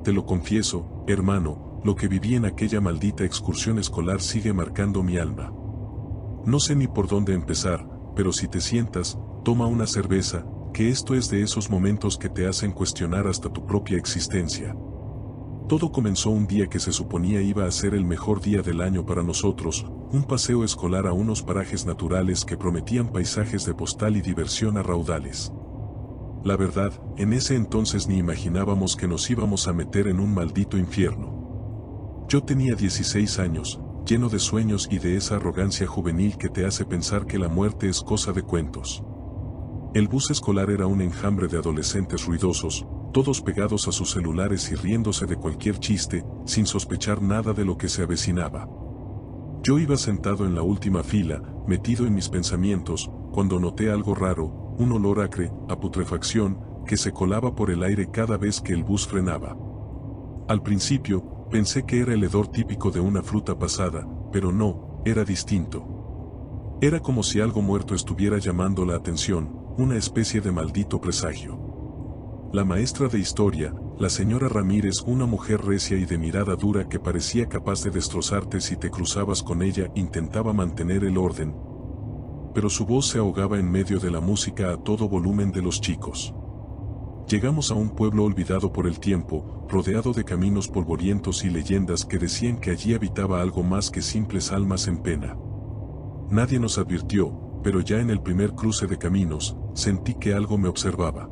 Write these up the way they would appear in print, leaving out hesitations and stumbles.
Te lo confieso, hermano, lo que viví en aquella maldita excursión escolar sigue marcando mi alma. No sé ni por dónde empezar, pero si te sientas, toma una cerveza, que esto es de esos momentos que te hacen cuestionar hasta tu propia existencia. Todo comenzó un día que se suponía iba a ser el mejor día del año para nosotros, un paseo escolar a unos parajes naturales que prometían paisajes de postal y diversión a raudales. La verdad, en ese entonces ni imaginábamos que nos íbamos a meter en un maldito infierno. Yo tenía 16 años, lleno de sueños y de esa arrogancia juvenil que te hace pensar que la muerte es cosa de cuentos. El bus escolar era un enjambre de adolescentes ruidosos, todos pegados a sus celulares y riéndose de cualquier chiste, sin sospechar nada de lo que se avecinaba. Yo iba sentado en la última fila, metido en mis pensamientos, cuando noté algo raro, un olor acre, a putrefacción, que se colaba por el aire cada vez que el bus frenaba. Al principio, pensé que era el hedor típico de una fruta pasada, pero no, era distinto. Era como si algo muerto estuviera llamando la atención, una especie de maldito presagio. La maestra de historia, la señora Ramírez, una mujer recia y de mirada dura que parecía capaz de destrozarte si te cruzabas con ella, intentaba mantener el orden, pero su voz se ahogaba en medio de la música a todo volumen de los chicos. Llegamos a un pueblo olvidado por el tiempo, rodeado de caminos polvorientos y leyendas que decían que allí habitaba algo más que simples almas en pena. Nadie nos advirtió, pero ya en el primer cruce de caminos, sentí que algo me observaba.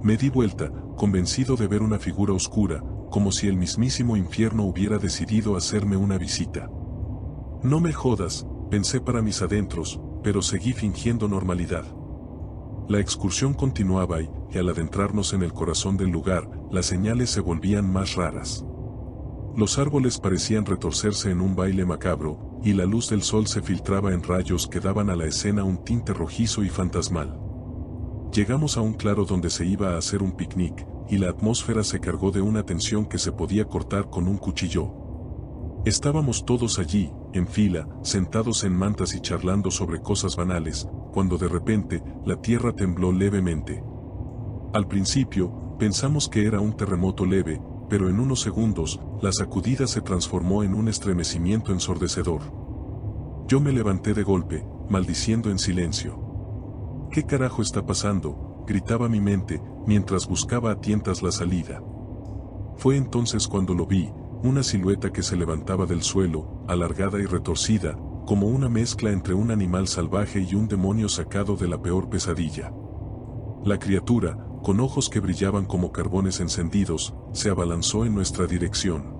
Me di vuelta, convencido de ver una figura oscura, como si el mismísimo infierno hubiera decidido hacerme una visita. No me jodas, pensé para mis adentros, pero seguí fingiendo normalidad. La excursión continuaba y al adentrarnos en el corazón del lugar, las señales se volvían más raras. Los árboles parecían retorcerse en un baile macabro, y la luz del sol se filtraba en rayos que daban a la escena un tinte rojizo y fantasmal. Llegamos a un claro donde se iba a hacer un picnic, y la atmósfera se cargó de una tensión que se podía cortar con un cuchillo. Estábamos todos allí, en fila, sentados en mantas y charlando sobre cosas banales, cuando de repente, la tierra tembló levemente. Al principio, pensamos que era un terremoto leve, pero en unos segundos, la sacudida se transformó en un estremecimiento ensordecedor. Yo me levanté de golpe, maldiciendo en silencio. ¿Qué carajo está pasando?, gritaba mi mente, mientras buscaba a tientas la salida. Fue entonces cuando lo vi, una silueta que se levantaba del suelo, alargada y retorcida, como una mezcla entre un animal salvaje y un demonio sacado de la peor pesadilla. La criatura, con ojos que brillaban como carbones encendidos, se abalanzó en nuestra dirección.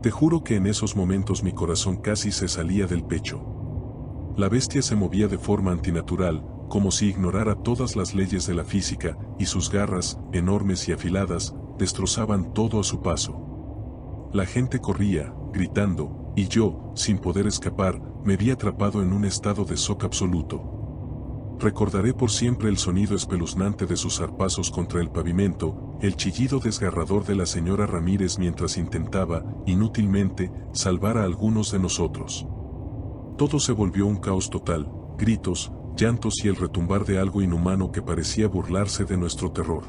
Te juro que en esos momentos mi corazón casi se salía del pecho. La bestia se movía de forma antinatural, como si ignorara todas las leyes de la física, y sus garras, enormes y afiladas, destrozaban todo a su paso. La gente corría, gritando, y yo, sin poder escapar, me vi atrapado en un estado de shock absoluto. Recordaré por siempre el sonido espeluznante de sus zarpazos contra el pavimento, el chillido desgarrador de la señora Ramírez mientras intentaba, inútilmente, salvar a algunos de nosotros. Todo se volvió un caos total, gritos, llantos y el retumbar de algo inhumano que parecía burlarse de nuestro terror.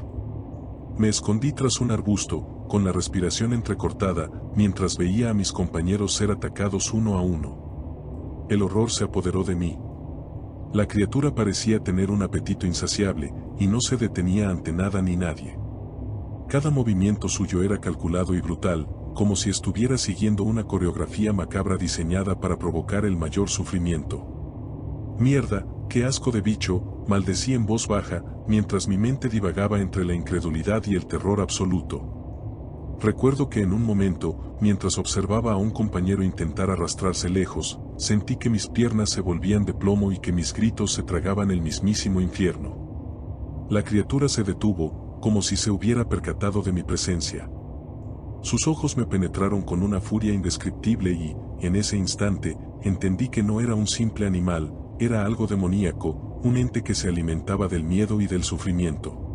Me escondí tras un arbusto, con la respiración entrecortada, mientras veía a mis compañeros ser atacados uno a uno. El horror se apoderó de mí. La criatura parecía tener un apetito insaciable, y no se detenía ante nada ni nadie. Cada movimiento suyo era calculado y brutal, como si estuviera siguiendo una coreografía macabra diseñada para provocar el mayor sufrimiento. «Mierda, qué asco de bicho», maldecí en voz baja, mientras mi mente divagaba entre la incredulidad y el terror absoluto. Recuerdo que en un momento, mientras observaba a un compañero intentar arrastrarse lejos, sentí que mis piernas se volvían de plomo y que mis gritos se tragaban el mismísimo infierno. La criatura se detuvo, como si se hubiera percatado de mi presencia. Sus ojos me penetraron con una furia indescriptible y, en ese instante, entendí que no era un simple animal, era algo demoníaco, un ente que se alimentaba del miedo y del sufrimiento.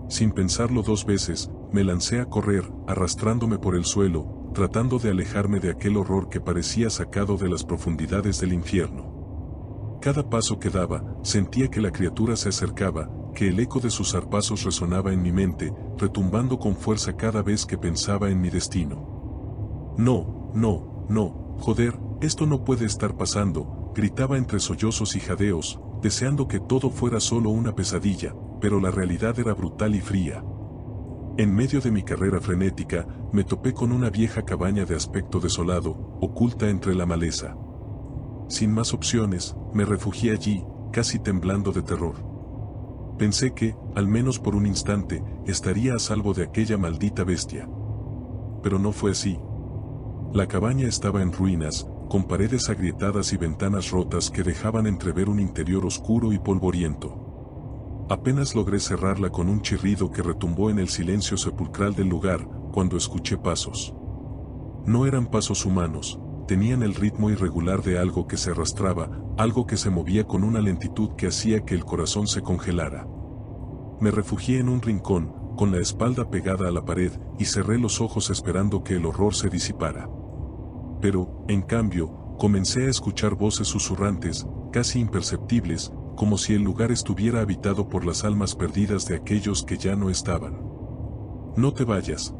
Sin pensarlo dos veces, me lancé a correr, arrastrándome por el suelo, tratando de alejarme de aquel horror que parecía sacado de las profundidades del infierno. Cada paso que daba, sentía que la criatura se acercaba, que el eco de sus zarpazos resonaba en mi mente, retumbando con fuerza cada vez que pensaba en mi destino. No, no, no, joder, esto no puede estar pasando, gritaba entre sollozos y jadeos, deseando que todo fuera solo una pesadilla, pero la realidad era brutal y fría. En medio de mi carrera frenética, me topé con una vieja cabaña de aspecto desolado, oculta entre la maleza. Sin más opciones, me refugié allí, casi temblando de terror. Pensé que, al menos por un instante, estaría a salvo de aquella maldita bestia. Pero no fue así. La cabaña estaba en ruinas, con paredes agrietadas y ventanas rotas que dejaban entrever un interior oscuro y polvoriento. Apenas logré cerrarla con un chirrido que retumbó en el silencio sepulcral del lugar, cuando escuché pasos. No eran pasos humanos, tenían el ritmo irregular de algo que se arrastraba, algo que se movía con una lentitud que hacía que el corazón se congelara. Me refugié en un rincón, con la espalda pegada a la pared, y cerré los ojos esperando que el horror se disipara. Pero, en cambio, comencé a escuchar voces susurrantes, casi imperceptibles, como si el lugar estuviera habitado por las almas perdidas de aquellos que ya no estaban. No te vayas,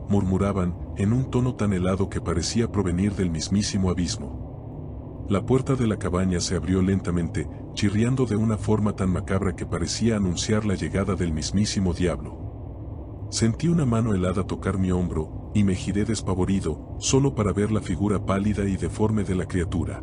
murmuraban, en un tono tan helado que parecía provenir del mismísimo abismo. La puerta de la cabaña se abrió lentamente, chirriando de una forma tan macabra que parecía anunciar la llegada del mismísimo diablo. Sentí una mano helada tocar mi hombro, y me giré despavorido, solo para ver la figura pálida y deforme de la criatura.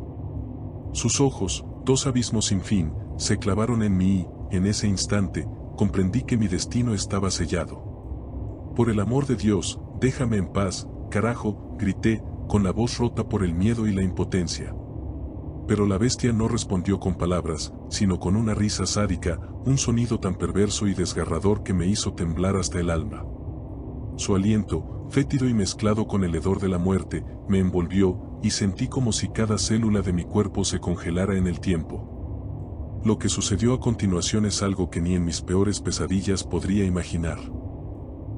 Sus ojos, dos abismos sin fin, se clavaron en mí y, en ese instante, comprendí que mi destino estaba sellado. Por el amor de Dios, déjame en paz, carajo, grité, con la voz rota por el miedo y la impotencia. Pero la bestia no respondió con palabras, sino con una risa sádica, un sonido tan perverso y desgarrador que me hizo temblar hasta el alma. Su aliento, fétido y mezclado con el hedor de la muerte, me envolvió, y sentí como si cada célula de mi cuerpo se congelara en el tiempo. Lo que sucedió a continuación es algo que ni en mis peores pesadillas podría imaginar.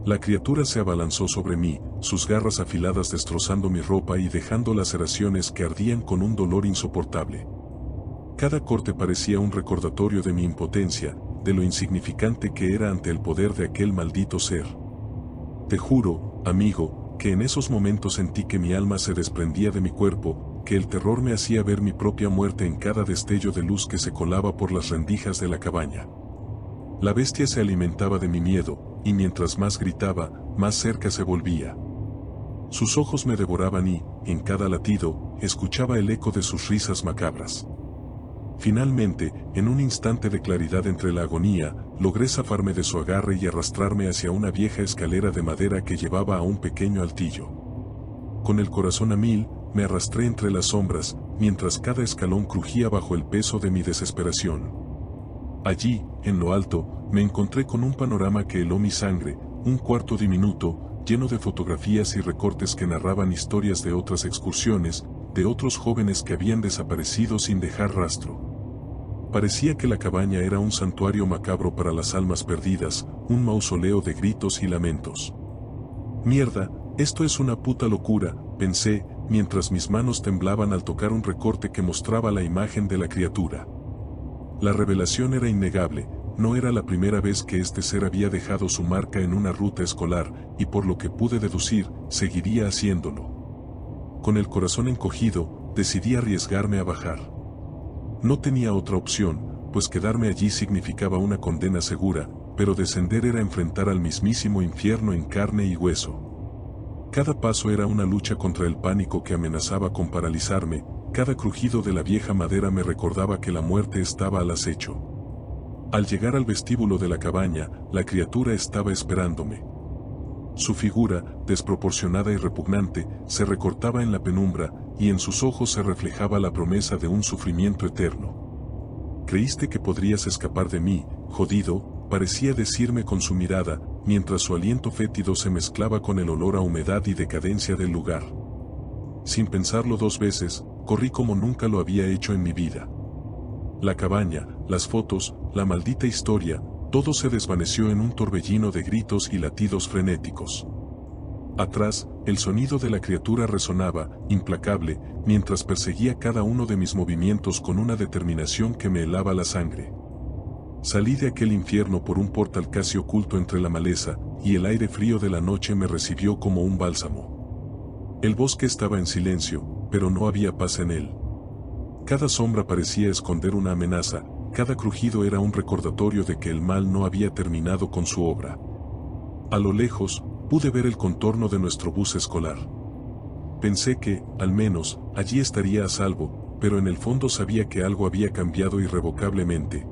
La criatura se abalanzó sobre mí, sus garras afiladas destrozando mi ropa y dejando laceraciones que ardían con un dolor insoportable. Cada corte parecía un recordatorio de mi impotencia, de lo insignificante que era ante el poder de aquel maldito ser. Te juro, amigo, que en esos momentos sentí que mi alma se desprendía de mi cuerpo, que el terror me hacía ver mi propia muerte en cada destello de luz que se colaba por las rendijas de la cabaña. La bestia se alimentaba de mi miedo, y mientras más gritaba, más cerca se volvía. Sus ojos me devoraban y, en cada latido, escuchaba el eco de sus risas macabras. Finalmente, en un instante de claridad entre la agonía, logré zafarme de su agarre y arrastrarme hacia una vieja escalera de madera que llevaba a un pequeño altillo. Con el corazón a mil, me arrastré entre las sombras, mientras cada escalón crujía bajo el peso de mi desesperación. Allí, en lo alto, me encontré con un panorama que heló mi sangre, un cuarto diminuto, lleno de fotografías y recortes que narraban historias de otras excursiones, de otros jóvenes que habían desaparecido sin dejar rastro. Parecía que la cabaña era un santuario macabro para las almas perdidas, un mausoleo de gritos y lamentos. Mierda, esto es una puta locura, pensé, mientras mis manos temblaban al tocar un recorte que mostraba la imagen de la criatura. La revelación era innegable, no era la primera vez que este ser había dejado su marca en una ruta escolar, y por lo que pude deducir, seguiría haciéndolo. Con el corazón encogido, decidí arriesgarme a bajar. No tenía otra opción, pues quedarme allí significaba una condena segura, pero descender era enfrentar al mismísimo infierno en carne y hueso. Cada paso era una lucha contra el pánico que amenazaba con paralizarme, cada crujido de la vieja madera me recordaba que la muerte estaba al acecho. Al llegar al vestíbulo de la cabaña, la criatura estaba esperándome. Su figura, desproporcionada y repugnante, se recortaba en la penumbra, y en sus ojos se reflejaba la promesa de un sufrimiento eterno. «¿Creíste que podrías escapar de mí, jodido?», parecía decirme con su mirada, mientras su aliento fétido se mezclaba con el olor a humedad y decadencia del lugar. Sin pensarlo dos veces, corrí como nunca lo había hecho en mi vida. La cabaña, las fotos, la maldita historia, todo se desvaneció en un torbellino de gritos y latidos frenéticos. Atrás, el sonido de la criatura resonaba, implacable, mientras perseguía cada uno de mis movimientos con una determinación que me helaba la sangre. salí de aquel infierno por un portal casi oculto entre la maleza, y el aire frío de la noche me recibió como un bálsamo. El bosque estaba en silencio, pero no había paz en él. Cada sombra parecía esconder una amenaza, cada crujido era un recordatorio de que el mal no había terminado con su obra. A lo lejos, pude ver el contorno de nuestro bus escolar. Pensé que, al menos, allí estaría a salvo, pero en el fondo sabía que algo había cambiado irrevocablemente.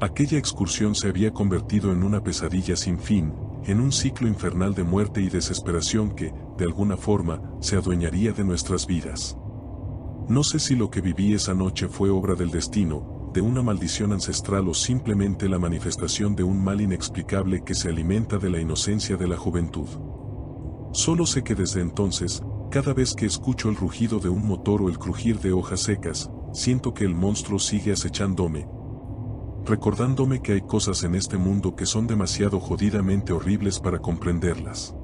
Aquella excursión se había convertido en una pesadilla sin fin, en un ciclo infernal de muerte y desesperación que, de alguna forma, se adueñaría de nuestras vidas. No sé si lo que viví esa noche fue obra del destino, de una maldición ancestral o simplemente la manifestación de un mal inexplicable que se alimenta de la inocencia de la juventud. Solo sé que desde entonces, cada vez que escucho el rugido de un motor o el crujir de hojas secas, siento que el monstruo sigue acechándome, recordándome que hay cosas en este mundo que son demasiado jodidamente horribles para comprenderlas.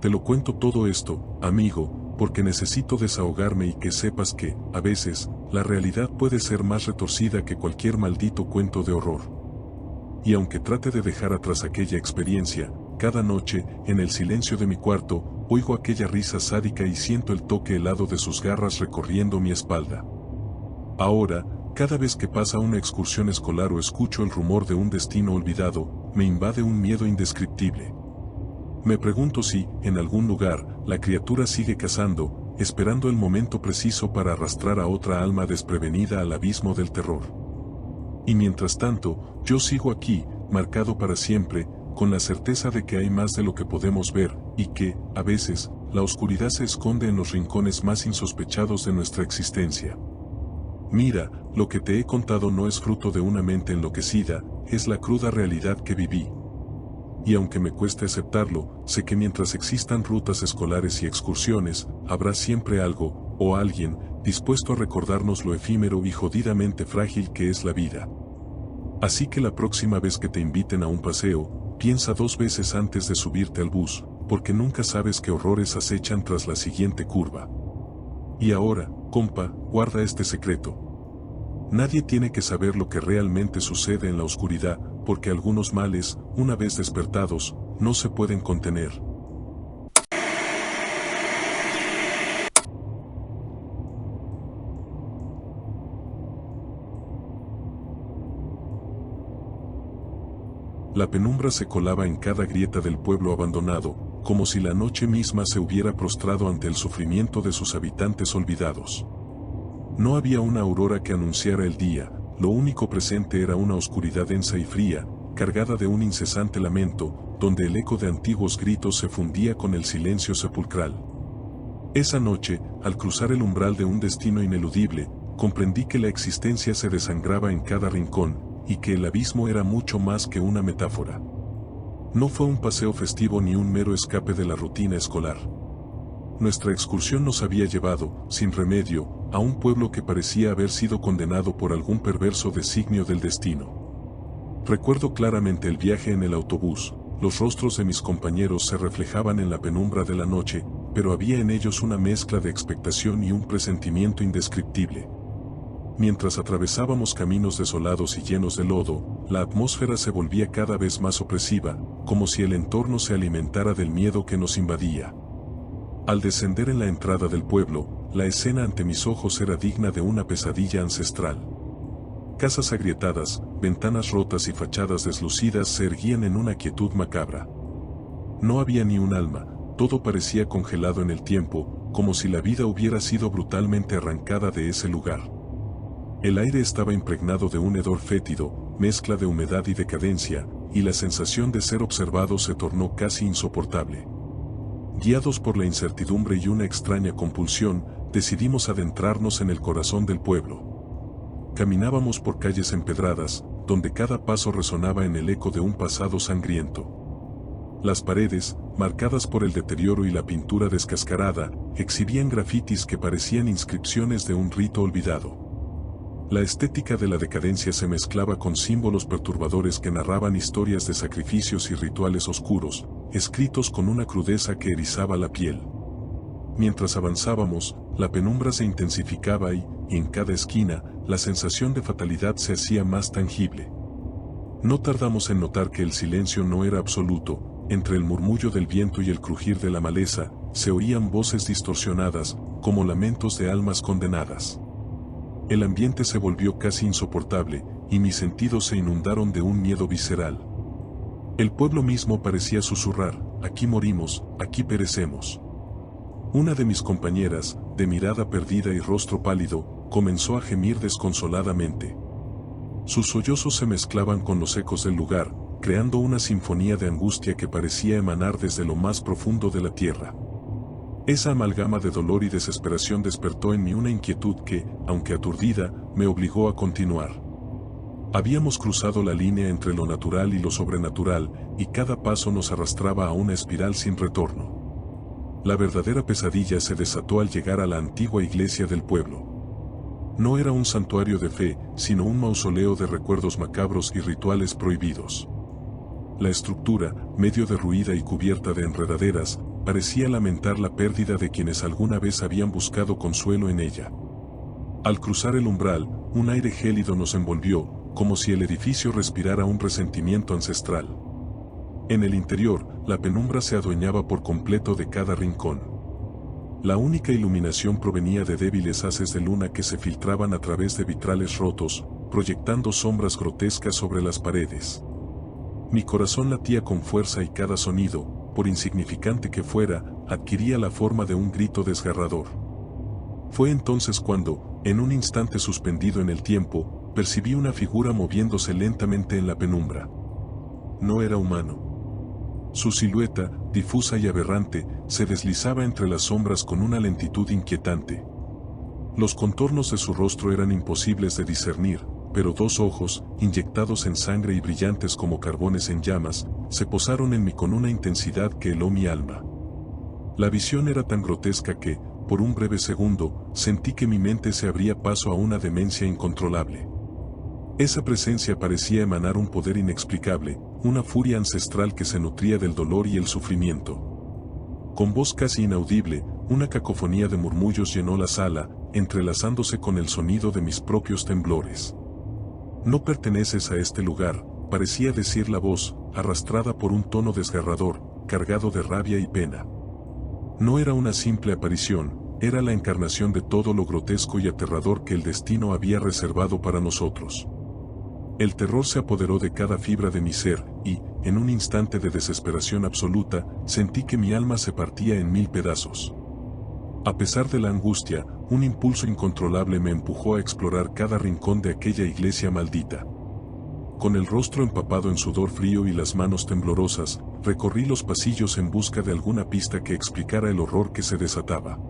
Te lo cuento todo esto, amigo, porque necesito desahogarme y que sepas que, a veces, la realidad puede ser más retorcida que cualquier maldito cuento de horror. Y aunque trate de dejar atrás aquella experiencia, cada noche, en el silencio de mi cuarto, oigo aquella risa sádica y siento el toque helado de sus garras recorriendo mi espalda. Ahora, cada vez que pasa una excursión escolar o escucho el rumor de un destino olvidado, me invade un miedo indescriptible. Me pregunto si, en algún lugar, la criatura sigue cazando, esperando el momento preciso para arrastrar a otra alma desprevenida al abismo del terror. Y mientras tanto, yo sigo aquí, marcado para siempre, con la certeza de que hay más de lo que podemos ver, y que, a veces, la oscuridad se esconde en los rincones más insospechados de nuestra existencia. Mira, lo que te he contado no es fruto de una mente enloquecida, es la cruda realidad que viví. Y aunque me cueste aceptarlo, sé que mientras existan rutas escolares y excursiones, habrá siempre algo, o alguien, dispuesto a recordarnos lo efímero y jodidamente frágil que es la vida. Así que la próxima vez que te inviten a un paseo, piensa 2 veces antes de subirte al bus, porque nunca sabes qué horrores acechan tras la siguiente curva. Y ahora, compa, guarda este secreto. Nadie tiene que saber lo que realmente sucede en la oscuridad, porque algunos males, una vez despertados, no se pueden contener. La penumbra se colaba en cada grieta del pueblo abandonado, como si la noche misma se hubiera prostrado ante el sufrimiento de sus habitantes olvidados. No había una aurora que anunciara el día, lo único presente era una oscuridad densa y fría, cargada de un incesante lamento, donde el eco de antiguos gritos se fundía con el silencio sepulcral. Esa noche, al cruzar el umbral de un destino ineludible, comprendí que la existencia se desangraba en cada rincón, y que el abismo era mucho más que una metáfora. No fue un paseo festivo ni un mero escape de la rutina escolar. Nuestra excursión nos había llevado, sin remedio, a un pueblo que parecía haber sido condenado por algún perverso designio del destino. Recuerdo claramente el viaje en el autobús, los rostros de mis compañeros se reflejaban en la penumbra de la noche, pero había en ellos una mezcla de expectación y un presentimiento indescriptible. Mientras atravesábamos caminos desolados y llenos de lodo, la atmósfera se volvía cada vez más opresiva, como si el entorno se alimentara del miedo que nos invadía. Al descender en la entrada del pueblo, la escena ante mis ojos era digna de una pesadilla ancestral. Casas agrietadas, ventanas rotas y fachadas deslucidas se erguían en una quietud macabra. No había ni un alma, todo parecía congelado en el tiempo, como si la vida hubiera sido brutalmente arrancada de ese lugar. El aire estaba impregnado de un hedor fétido, mezcla de humedad y decadencia, y la sensación de ser observado se tornó casi insoportable. Guiados por la incertidumbre y una extraña compulsión, decidimos adentrarnos en el corazón del pueblo. Caminábamos por calles empedradas, donde cada paso resonaba en el eco de un pasado sangriento. Las paredes, marcadas por el deterioro y la pintura descascarada, exhibían grafitis que parecían inscripciones de un rito olvidado. La estética de la decadencia se mezclaba con símbolos perturbadores que narraban historias de sacrificios y rituales oscuros, escritos con una crudeza que erizaba la piel. Mientras avanzábamos, la penumbra se intensificaba y, en cada esquina, la sensación de fatalidad se hacía más tangible. No tardamos en notar que el silencio no era absoluto. Entre el murmullo del viento y el crujir de la maleza, se oían voces distorsionadas, como lamentos de almas condenadas. El ambiente se volvió casi insoportable, y mis sentidos se inundaron de un miedo visceral. El pueblo mismo parecía susurrar: aquí morimos, aquí perecemos. Una de mis compañeras, de mirada perdida y rostro pálido, comenzó a gemir desconsoladamente. Sus sollozos se mezclaban con los ecos del lugar, creando una sinfonía de angustia que parecía emanar desde lo más profundo de la tierra. Esa amalgama de dolor y desesperación despertó en mí una inquietud que, aunque aturdida, me obligó a continuar. Habíamos cruzado la línea entre lo natural y lo sobrenatural, y cada paso nos arrastraba a una espiral sin retorno. La verdadera pesadilla se desató al llegar a la antigua iglesia del pueblo. No era un santuario de fe, sino un mausoleo de recuerdos macabros y rituales prohibidos. La estructura, medio derruida y cubierta de enredaderas, parecía lamentar la pérdida de quienes alguna vez habían buscado consuelo en ella. Al cruzar el umbral, un aire gélido nos envolvió, como si el edificio respirara un resentimiento ancestral. En el interior, la penumbra se adueñaba por completo de cada rincón. La única iluminación provenía de débiles haces de luna que se filtraban a través de vitrales rotos, proyectando sombras grotescas sobre las paredes. Mi corazón latía con fuerza y cada sonido, por insignificante que fuera, adquiría la forma de un grito desgarrador. Fue entonces cuando, en un instante suspendido en el tiempo, percibí una figura moviéndose lentamente en la penumbra. No era humano. Su silueta, difusa y aberrante, se deslizaba entre las sombras con una lentitud inquietante. Los contornos de su rostro eran imposibles de discernir, pero dos ojos, inyectados en sangre y brillantes como carbones en llamas, se posaron en mí con una intensidad que heló mi alma. La visión era tan grotesca que, por un breve segundo, sentí que mi mente se abría paso a una demencia incontrolable. Esa presencia parecía emanar un poder inexplicable, una furia ancestral que se nutría del dolor y el sufrimiento. Con voz casi inaudible, una cacofonía de murmullos llenó la sala, entrelazándose con el sonido de mis propios temblores. No perteneces a este lugar, parecía decir la voz, arrastrada por un tono desgarrador, cargado de rabia y pena. No era una simple aparición, era la encarnación de todo lo grotesco y aterrador que el destino había reservado para nosotros. El terror se apoderó de cada fibra de mi ser, y, en un instante de desesperación absoluta, sentí que mi alma se partía en 1000 pedazos. A pesar de la angustia, un impulso incontrolable me empujó a explorar cada rincón de aquella iglesia maldita. Con el rostro empapado en sudor frío y las manos temblorosas, recorrí los pasillos en busca de alguna pista que explicara el horror que se desataba.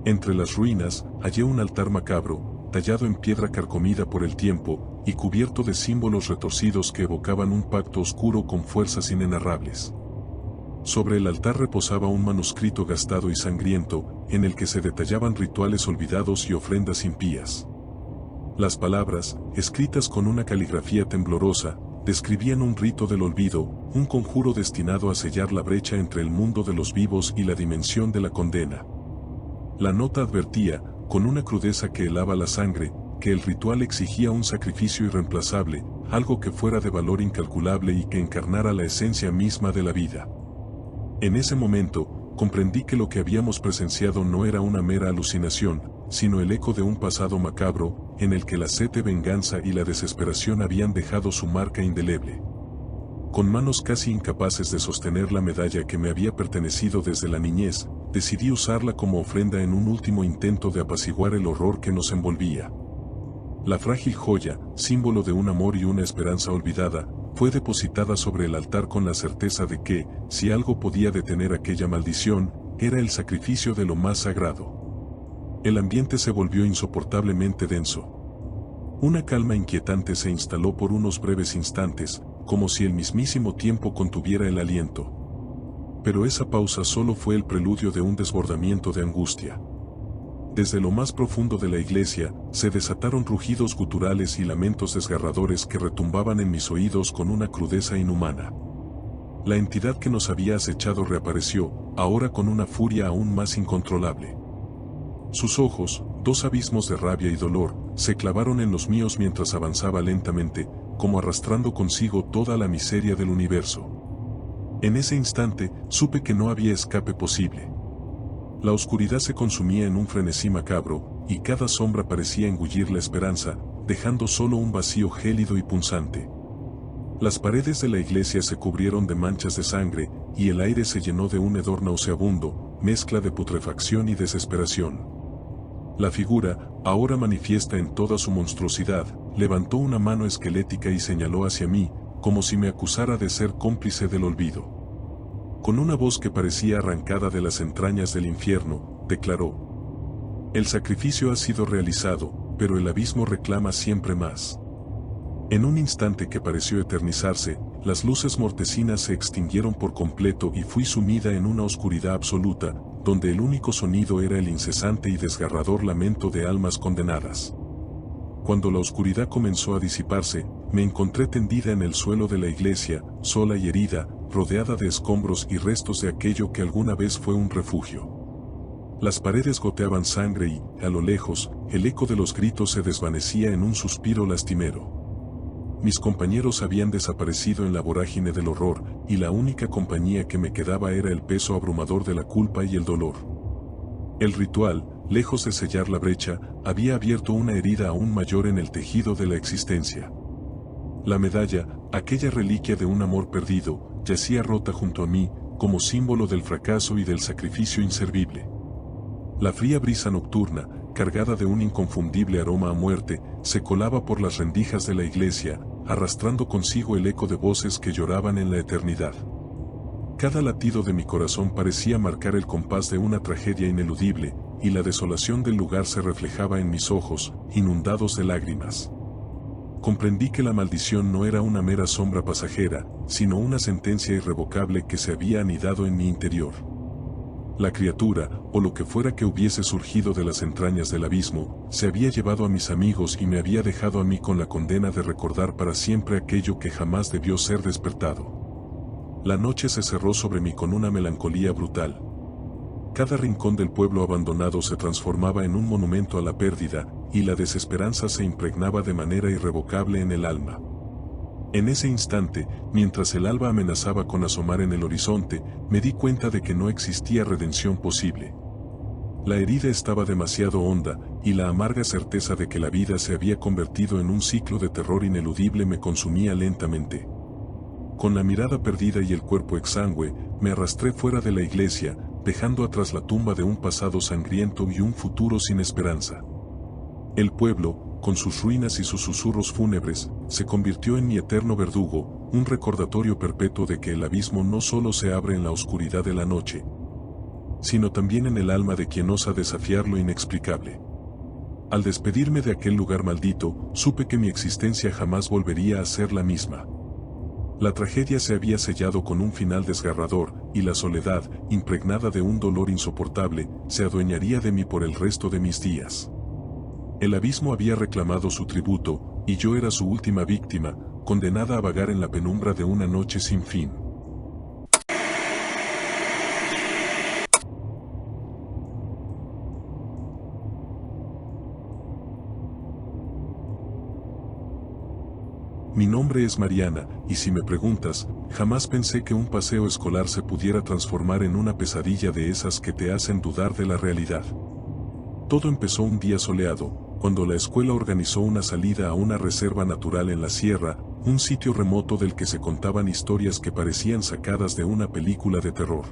Entre las ruinas, hallé un altar macabro, tallado en piedra carcomida por el tiempo, y cubierto de símbolos retorcidos que evocaban un pacto oscuro con fuerzas inenarrables. Sobre el altar reposaba un manuscrito gastado y sangriento, en el que se detallaban rituales olvidados y ofrendas impías. Las palabras, escritas con una caligrafía temblorosa, describían un rito del olvido, un conjuro destinado a sellar la brecha entre el mundo de los vivos y la dimensión de la condena. La nota advertía, con una crudeza que helaba la sangre, que el ritual exigía un sacrificio irreemplazable, algo que fuera de valor incalculable y que encarnara la esencia misma de la vida. En ese momento, comprendí que lo que habíamos presenciado no era una mera alucinación, sino el eco de un pasado macabro, en el que la sed de venganza y la desesperación habían dejado su marca indeleble. Con manos casi incapaces de sostener la medalla que me había pertenecido desde la niñez, decidí usarla como ofrenda en un último intento de apaciguar el horror que nos envolvía. La frágil joya, símbolo de un amor y una esperanza olvidada, fue depositada sobre el altar con la certeza de que, si algo podía detener aquella maldición, era el sacrificio de lo más sagrado. El ambiente se volvió insoportablemente denso. Una calma inquietante se instaló por unos breves instantes, como si el mismísimo tiempo contuviera el aliento. Pero esa pausa solo fue el preludio de un desbordamiento de angustia. Desde lo más profundo de la iglesia, se desataron rugidos guturales y lamentos desgarradores que retumbaban en mis oídos con una crudeza inhumana. La entidad que nos había acechado reapareció, ahora con una furia aún más incontrolable. Sus ojos, dos abismos de rabia y dolor, se clavaron en los míos mientras avanzaba lentamente, como arrastrando consigo toda la miseria del universo. En ese instante, supe que no había escape posible. La oscuridad se consumía en un frenesí macabro, y cada sombra parecía engullir la esperanza, dejando solo un vacío gélido y punzante. Las paredes de la iglesia se cubrieron de manchas de sangre, y el aire se llenó de un hedor nauseabundo, mezcla de putrefacción y desesperación. La figura, ahora manifiesta en toda su monstruosidad, levantó una mano esquelética y señaló hacia mí, como si me acusara de ser cómplice del olvido. Con una voz que parecía arrancada de las entrañas del infierno, declaró: «El sacrificio ha sido realizado, pero el abismo reclama siempre más». En un instante que pareció eternizarse, las luces mortecinas se extinguieron por completo y fui sumida en una oscuridad absoluta, donde el único sonido era el incesante y desgarrador lamento de almas condenadas. Cuando la oscuridad comenzó a disiparse, me encontré tendida en el suelo de la iglesia, sola y herida, rodeada de escombros y restos de aquello que alguna vez fue un refugio. Las paredes goteaban sangre y, a lo lejos, el eco de los gritos se desvanecía en un suspiro lastimero. Mis compañeros habían desaparecido en la vorágine del horror, y la única compañía que me quedaba era el peso abrumador de la culpa y el dolor. El ritual, lejos de sellar la brecha, había abierto una herida aún mayor en el tejido de la existencia. La medalla, aquella reliquia de un amor perdido, yacía rota junto a mí, como símbolo del fracaso y del sacrificio inservible. La fría brisa nocturna, cargada de un inconfundible aroma a muerte, se colaba por las rendijas de la iglesia, arrastrando consigo el eco de voces que lloraban en la eternidad. Cada latido de mi corazón parecía marcar el compás de una tragedia ineludible, y la desolación del lugar se reflejaba en mis ojos, inundados de lágrimas. Comprendí que la maldición no era una mera sombra pasajera, sino una sentencia irrevocable que se había anidado en mi interior. La criatura, o lo que fuera que hubiese surgido de las entrañas del abismo, se había llevado a mis amigos y me había dejado a mí con la condena de recordar para siempre aquello que jamás debió ser despertado. La noche se cerró sobre mí con una melancolía brutal. Cada rincón del pueblo abandonado se transformaba en un monumento a la pérdida, y la desesperanza se impregnaba de manera irrevocable en el alma. En ese instante, mientras el alba amenazaba con asomar en el horizonte, me di cuenta de que no existía redención posible. La herida estaba demasiado honda, y la amarga certeza de que la vida se había convertido en un ciclo de terror ineludible me consumía lentamente. Con la mirada perdida y el cuerpo exangüe, me arrastré fuera de la iglesia, dejando atrás la tumba de un pasado sangriento y un futuro sin esperanza. El pueblo, con sus ruinas y sus susurros fúnebres, se convirtió en mi eterno verdugo, un recordatorio perpetuo de que el abismo no solo se abre en la oscuridad de la noche, sino también en el alma de quien osa desafiar lo inexplicable. Al despedirme de aquel lugar maldito, supe que mi existencia jamás volvería a ser la misma. La tragedia se había sellado con un final desgarrador, y la soledad, impregnada de un dolor insoportable, se adueñaría de mí por el resto de mis días. El abismo había reclamado su tributo, y yo era su última víctima, condenada a vagar en la penumbra de una noche sin fin. Mi nombre es Mariana, y si me preguntas, jamás pensé que un paseo escolar se pudiera transformar en una pesadilla de esas que te hacen dudar de la realidad. Todo empezó un día soleado, cuando la escuela organizó una salida a una reserva natural en la sierra, un sitio remoto del que se contaban historias que parecían sacadas de una película de terror.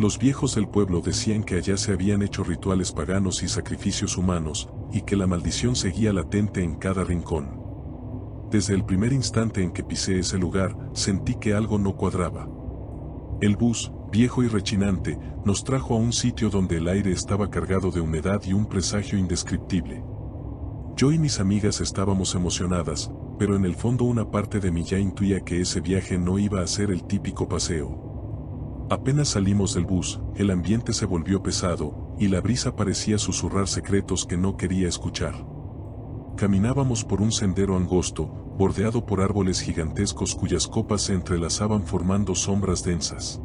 Los viejos del pueblo decían que allá se habían hecho rituales paganos y sacrificios humanos, y que la maldición seguía latente en cada rincón. Desde el primer instante en que pisé ese lugar, sentí que algo no cuadraba. El bus, viejo y rechinante, nos trajo a un sitio donde el aire estaba cargado de humedad y un presagio indescriptible. Yo y mis amigas estábamos emocionadas, pero en el fondo una parte de mí ya intuía que ese viaje no iba a ser el típico paseo. Apenas salimos del bus, el ambiente se volvió pesado, y la brisa parecía susurrar secretos que no quería escuchar. Caminábamos por un sendero angosto, bordeado por árboles gigantescos cuyas copas se entrelazaban formando sombras densas.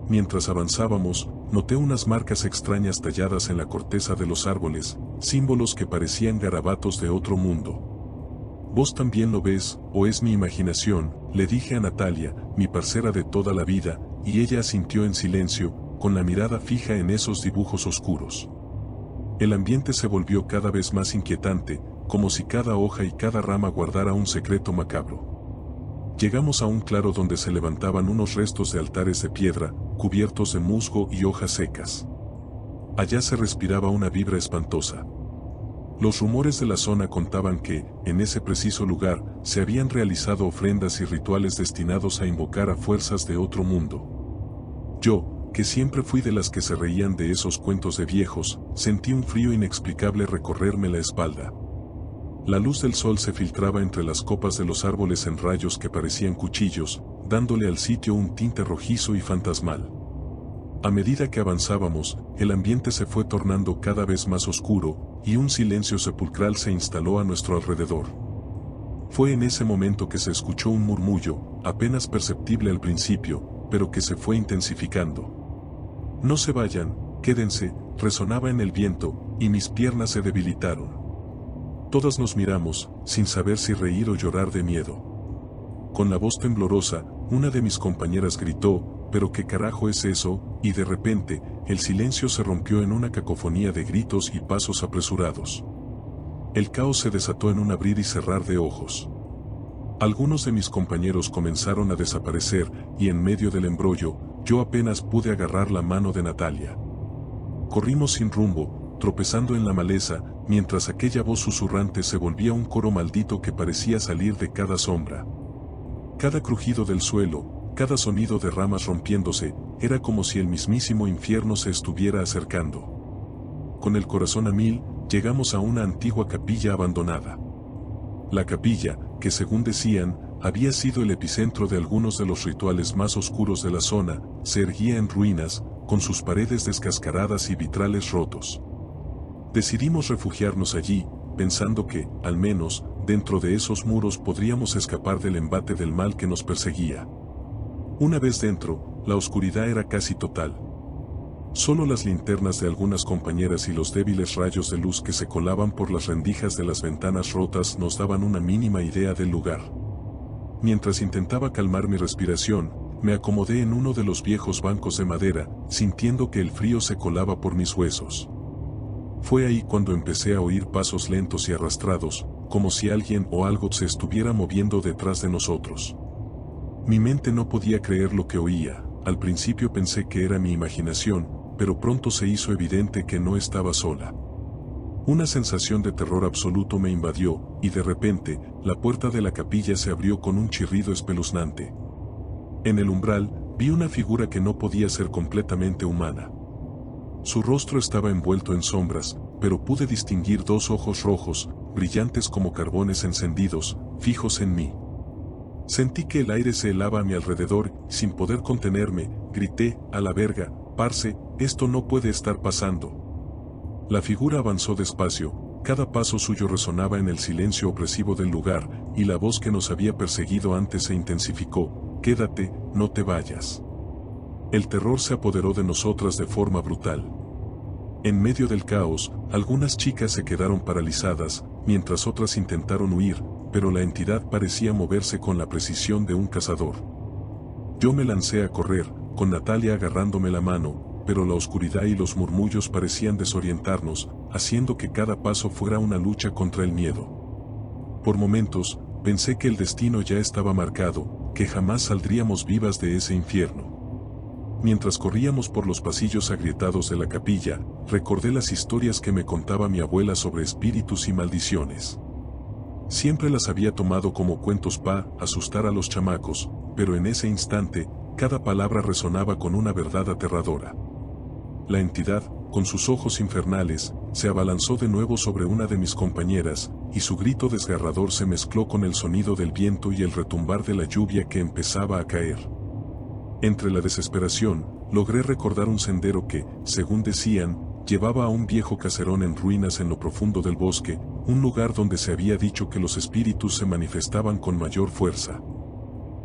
Mientras avanzábamos, noté unas marcas extrañas talladas en la corteza de los árboles, símbolos que parecían garabatos de otro mundo. ¿Vos también lo ves, o es mi imaginación?, le dije a Natalia, mi parcera de toda la vida, y ella asintió en silencio, con la mirada fija en esos dibujos oscuros. El ambiente se volvió cada vez más inquietante, como si cada hoja y cada rama guardara un secreto macabro. Llegamos a un claro donde se levantaban unos restos de altares de piedra, cubiertos de musgo y hojas secas. Allá se respiraba una vibra espantosa. Los rumores de la zona contaban que, en ese preciso lugar, se habían realizado ofrendas y rituales destinados a invocar a fuerzas de otro mundo. Yo, que siempre fui de las que se reían de esos cuentos de viejos, sentí un frío inexplicable recorrerme la espalda. La luz del sol se filtraba entre las copas de los árboles en rayos que parecían cuchillos, dándole al sitio un tinte rojizo y fantasmal. A medida que avanzábamos, el ambiente se fue tornando cada vez más oscuro, y un silencio sepulcral se instaló a nuestro alrededor. Fue en ese momento que se escuchó un murmullo, apenas perceptible al principio, pero que se fue intensificando. «No se vayan, quédense», resonaba en el viento, y mis piernas se debilitaron. Todas nos miramos, sin saber si reír o llorar de miedo. Con la voz temblorosa, una de mis compañeras gritó: «¿Pero qué carajo es eso?», y de repente, el silencio se rompió en una cacofonía de gritos y pasos apresurados. El caos se desató en un abrir y cerrar de ojos. Algunos de mis compañeros comenzaron a desaparecer, y en medio del embrollo, yo apenas pude agarrar la mano de Natalia. Corrimos sin rumbo, tropezando en la maleza, mientras aquella voz susurrante se volvía un coro maldito que parecía salir de cada sombra. Cada crujido del suelo, cada sonido de ramas rompiéndose, era como si el mismísimo infierno se estuviera acercando. Con el corazón a mil, llegamos a una antigua capilla abandonada. La capilla, que según decían, había sido el epicentro de algunos de los rituales más oscuros de la zona, se erguía en ruinas, con sus paredes descascaradas y vitrales rotos. Decidimos refugiarnos allí, pensando que, al menos, dentro de esos muros podríamos escapar del embate del mal que nos perseguía. Una vez dentro, la oscuridad era casi total. Solo las linternas de algunas compañeras y los débiles rayos de luz que se colaban por las rendijas de las ventanas rotas nos daban una mínima idea del lugar. Mientras intentaba calmar mi respiración, me acomodé en uno de los viejos bancos de madera, sintiendo que el frío se colaba por mis huesos. Fue ahí cuando empecé a oír pasos lentos y arrastrados, como si alguien o algo se estuviera moviendo detrás de nosotros. Mi mente no podía creer lo que oía. Al principio pensé que era mi imaginación, pero pronto se hizo evidente que no estaba sola. Una sensación de terror absoluto me invadió, y de repente, la puerta de la capilla se abrió con un chirrido espeluznante. En el umbral, vi una figura que no podía ser completamente humana. Su rostro estaba envuelto en sombras, pero pude distinguir dos ojos rojos, brillantes como carbones encendidos, fijos en mí. Sentí que el aire se helaba a mi alrededor, sin poder contenerme, grité: «A la verga, parce, esto no puede estar pasando». La figura avanzó despacio, cada paso suyo resonaba en el silencio opresivo del lugar, y la voz que nos había perseguido antes se intensificó: «Quédate, no te vayas». El terror se apoderó de nosotras de forma brutal. En medio del caos, algunas chicas se quedaron paralizadas, mientras otras intentaron huir, pero la entidad parecía moverse con la precisión de un cazador. Yo me lancé a correr, con Natalia agarrándome la mano, pero la oscuridad y los murmullos parecían desorientarnos, haciendo que cada paso fuera una lucha contra el miedo. Por momentos, pensé que el destino ya estaba marcado, que jamás saldríamos vivas de ese infierno. Mientras corríamos por los pasillos agrietados de la capilla, recordé las historias que me contaba mi abuela sobre espíritus y maldiciones. Siempre las había tomado como cuentos para asustar a los chamacos, pero en ese instante, cada palabra resonaba con una verdad aterradora. La entidad, con sus ojos infernales, se abalanzó de nuevo sobre una de mis compañeras, y su grito desgarrador se mezcló con el sonido del viento y el retumbar de la lluvia que empezaba a caer. Entre la desesperación, logré recordar un sendero que, según decían, llevaba a un viejo caserón en ruinas en lo profundo del bosque, un lugar donde se había dicho que los espíritus se manifestaban con mayor fuerza.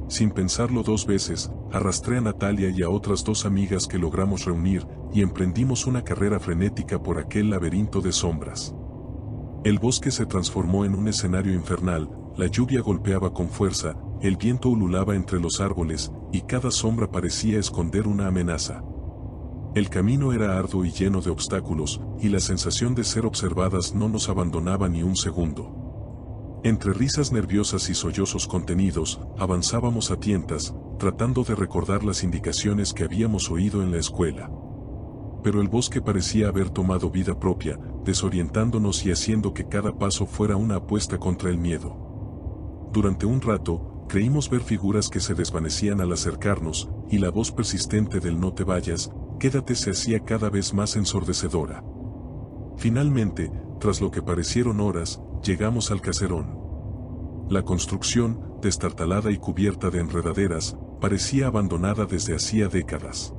Sin pensarlo dos veces, arrastré a Natalia y a otras dos amigas que logramos reunir, y emprendimos una carrera frenética por aquel laberinto de sombras. El bosque se transformó en un escenario infernal, la lluvia golpeaba con fuerza, el viento ululaba entre los árboles, y cada sombra parecía esconder una amenaza. El camino era arduo y lleno de obstáculos, y la sensación de ser observadas no nos abandonaba ni un segundo. Entre risas nerviosas y sollozos contenidos, avanzábamos a tientas, tratando de recordar las indicaciones que habíamos oído en la escuela. Pero el bosque parecía haber tomado vida propia, desorientándonos y haciendo que cada paso fuera una apuesta contra el miedo. Durante un rato, creímos ver figuras que se desvanecían al acercarnos, y la voz persistente del "no te vayas, quédate" se hacía cada vez más ensordecedora. Finalmente, tras lo que parecieron horas, llegamos al caserón. La construcción, destartalada y cubierta de enredaderas, parecía abandonada desde hacía décadas.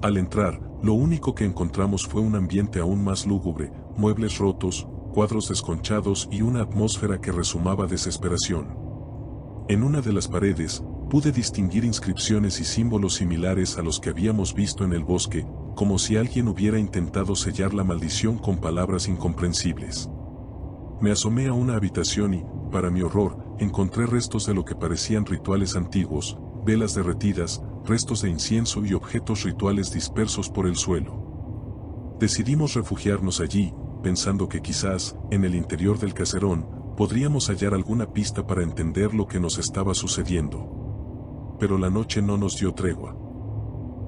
Al entrar, lo único que encontramos fue un ambiente aún más lúgubre, muebles rotos, cuadros desconchados y una atmósfera que rezumaba desesperación. En una de las paredes, pude distinguir inscripciones y símbolos similares a los que habíamos visto en el bosque, como si alguien hubiera intentado sellar la maldición con palabras incomprensibles. Me asomé a una habitación y, para mi horror, encontré restos de lo que parecían rituales antiguos, velas derretidas, restos de incienso y objetos rituales dispersos por el suelo. Decidimos refugiarnos allí, pensando que quizás, en el interior del caserón, podríamos hallar alguna pista para entender lo que nos estaba sucediendo. Pero la noche no nos dio tregua.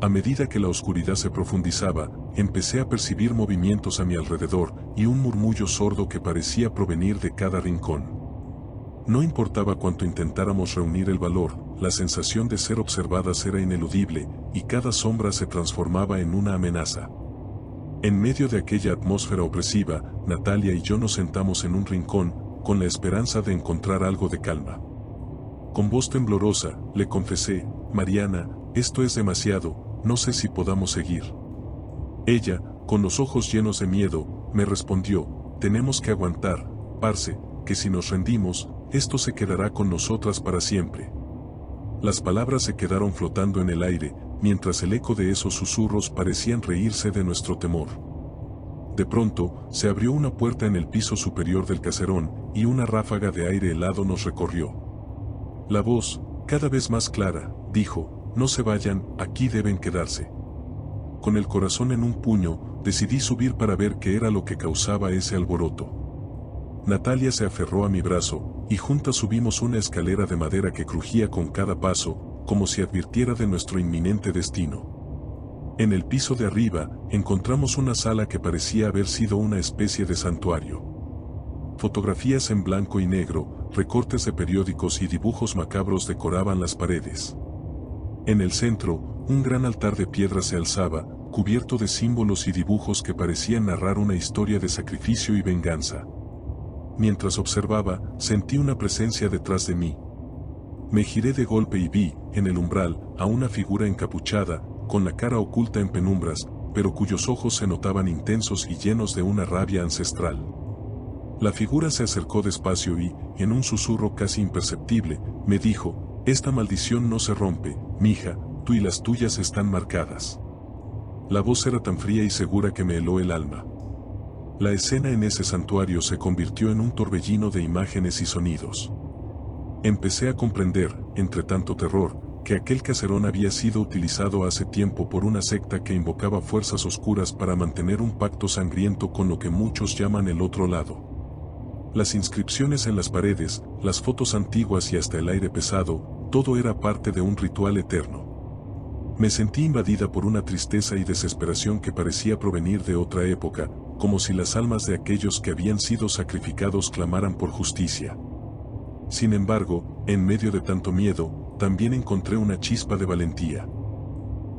A medida que la oscuridad se profundizaba, empecé a percibir movimientos a mi alrededor y un murmullo sordo que parecía provenir de cada rincón. No importaba cuánto intentáramos reunir el valor, la sensación de ser observadas era ineludible, y cada sombra se transformaba en una amenaza. En medio de aquella atmósfera opresiva, Natalia y yo nos sentamos en un rincón, con la esperanza de encontrar algo de calma. Con voz temblorosa, le confesé: "Mariana, esto es demasiado, no sé si podamos seguir". Ella, con los ojos llenos de miedo, me respondió: "Tenemos que aguantar, parce, que si nos rendimos, esto se quedará con nosotras para siempre". Las palabras se quedaron flotando en el aire, mientras el eco de esos susurros parecían reírse de nuestro temor. De pronto, se abrió una puerta en el piso superior del caserón, y una ráfaga de aire helado nos recorrió. La voz, cada vez más clara, dijo: "No se vayan, aquí deben quedarse". Con el corazón en un puño, decidí subir para ver qué era lo que causaba ese alboroto. Natalia se aferró a mi brazo, y juntas subimos una escalera de madera que crujía con cada paso, como si advirtiera de nuestro inminente destino. En el piso de arriba, encontramos una sala que parecía haber sido una especie de santuario. Fotografías en blanco y negro, recortes de periódicos y dibujos macabros decoraban las paredes. En el centro, un gran altar de piedra se alzaba, cubierto de símbolos y dibujos que parecían narrar una historia de sacrificio y venganza. Mientras observaba, sentí una presencia detrás de mí. Me giré de golpe y vi, en el umbral, a una figura encapuchada, con la cara oculta en penumbras, pero cuyos ojos se notaban intensos y llenos de una rabia ancestral. La figura se acercó despacio y, en un susurro casi imperceptible, me dijo: "Esta maldición no se rompe, mija, tú y las tuyas están marcadas". La voz era tan fría y segura que me heló el alma. La escena en ese santuario se convirtió en un torbellino de imágenes y sonidos. Empecé a comprender, entre tanto terror, que aquel caserón había sido utilizado hace tiempo por una secta que invocaba fuerzas oscuras para mantener un pacto sangriento con lo que muchos llaman el otro lado. Las inscripciones en las paredes, las fotos antiguas y hasta el aire pesado, todo era parte de un ritual eterno. Me sentí invadida por una tristeza y desesperación que parecía provenir de otra época, como si las almas de aquellos que habían sido sacrificados clamaran por justicia. Sin embargo, en medio de tanto miedo, también encontré una chispa de valentía.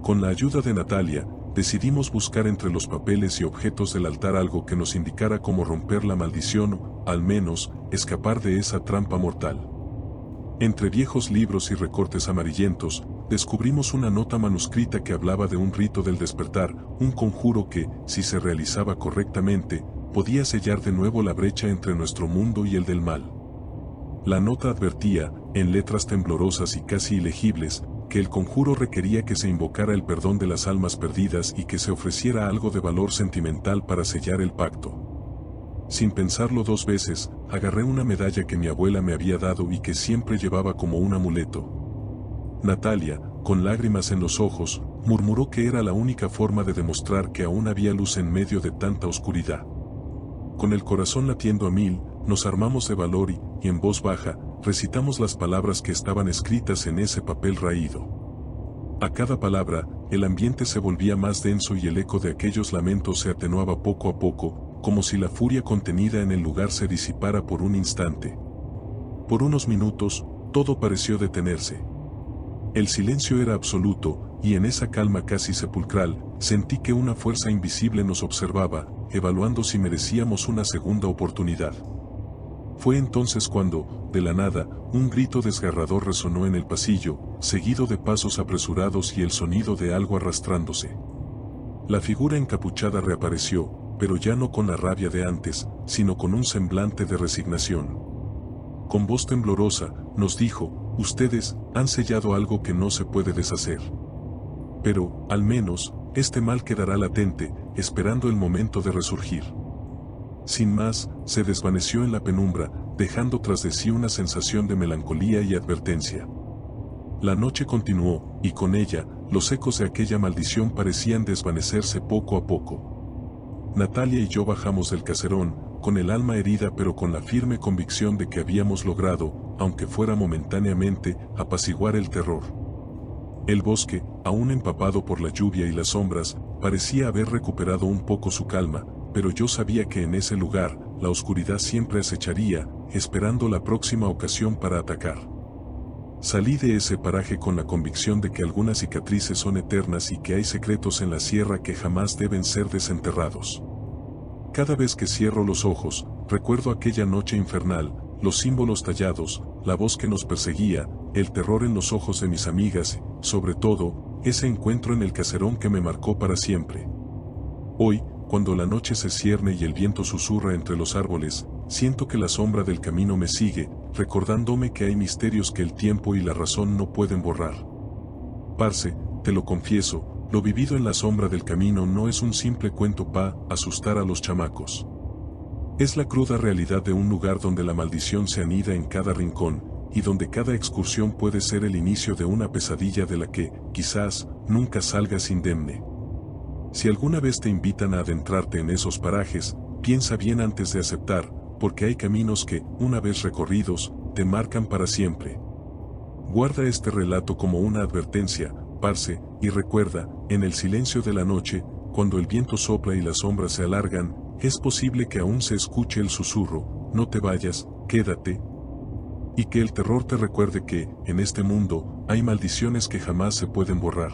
Con la ayuda de Natalia, decidimos buscar entre los papeles y objetos del altar algo que nos indicara cómo romper la maldición o, al menos, escapar de esa trampa mortal. Entre viejos libros y recortes amarillentos, descubrimos una nota manuscrita que hablaba de un rito del despertar, un conjuro que, si se realizaba correctamente, podía sellar de nuevo la brecha entre nuestro mundo y el del mal. La nota advertía, en letras temblorosas y casi ilegibles, que el conjuro requería que se invocara el perdón de las almas perdidas y que se ofreciera algo de valor sentimental para sellar el pacto. Sin pensarlo dos veces, agarré una medalla que mi abuela me había dado y que siempre llevaba como un amuleto. Natalia, con lágrimas en los ojos, murmuró que era la única forma de demostrar que aún había luz en medio de tanta oscuridad. Con el corazón latiendo a mil, nos armamos de valor y en voz baja, recitamos las palabras que estaban escritas en ese papel raído. A cada palabra, el ambiente se volvía más denso y el eco de aquellos lamentos se atenuaba poco a poco, como si la furia contenida en el lugar se disipara por un instante. Por unos minutos, todo pareció detenerse. El silencio era absoluto, y en esa calma casi sepulcral, sentí que una fuerza invisible nos observaba, evaluando si merecíamos una segunda oportunidad. Fue entonces cuando, de la nada, un grito desgarrador resonó en el pasillo, seguido de pasos apresurados y el sonido de algo arrastrándose. La figura encapuchada reapareció, pero ya no con la rabia de antes, sino con un semblante de resignación. Con voz temblorosa, nos dijo: ustedes han sellado algo que no se puede deshacer. Pero, al menos, este mal quedará latente, esperando el momento de resurgir. Sin más, se desvaneció en la penumbra, dejando tras de sí una sensación de melancolía y advertencia. La noche continuó, y con ella, los ecos de aquella maldición parecían desvanecerse poco a poco. Natalia y yo bajamos del caserón, con el alma herida pero con la firme convicción de que habíamos logrado, aunque fuera momentáneamente, apaciguar el terror. El bosque, aún empapado por la lluvia y las sombras, parecía haber recuperado un poco su calma, pero yo sabía que en ese lugar, la oscuridad siempre acecharía, esperando la próxima ocasión para atacar. Salí de ese paraje con la convicción de que algunas cicatrices son eternas y que hay secretos en la sierra que jamás deben ser desenterrados. Cada vez que cierro los ojos, recuerdo aquella noche infernal, los símbolos tallados, la voz que nos perseguía, el terror en los ojos de mis amigas, sobre todo, ese encuentro en el caserón que me marcó para siempre. Hoy, cuando la noche se cierne y el viento susurra entre los árboles, siento que la sombra del camino me sigue, recordándome que hay misterios que el tiempo y la razón no pueden borrar. Parce, te lo confieso, lo vivido en la sombra del camino no es un simple cuento pa' asustar a los chamacos. Es la cruda realidad de un lugar donde la maldición se anida en cada rincón, y donde cada excursión puede ser el inicio de una pesadilla de la que, quizás, nunca salgas indemne. Si alguna vez te invitan a adentrarte en esos parajes, piensa bien antes de aceptar, porque hay caminos que, una vez recorridos, te marcan para siempre. Guarda este relato como una advertencia, parce, y recuerda, en el silencio de la noche, cuando el viento sopla y las sombras se alargan, es posible que aún se escuche el susurro: no te vayas, quédate. Y que el terror te recuerde que, en este mundo, hay maldiciones que jamás se pueden borrar.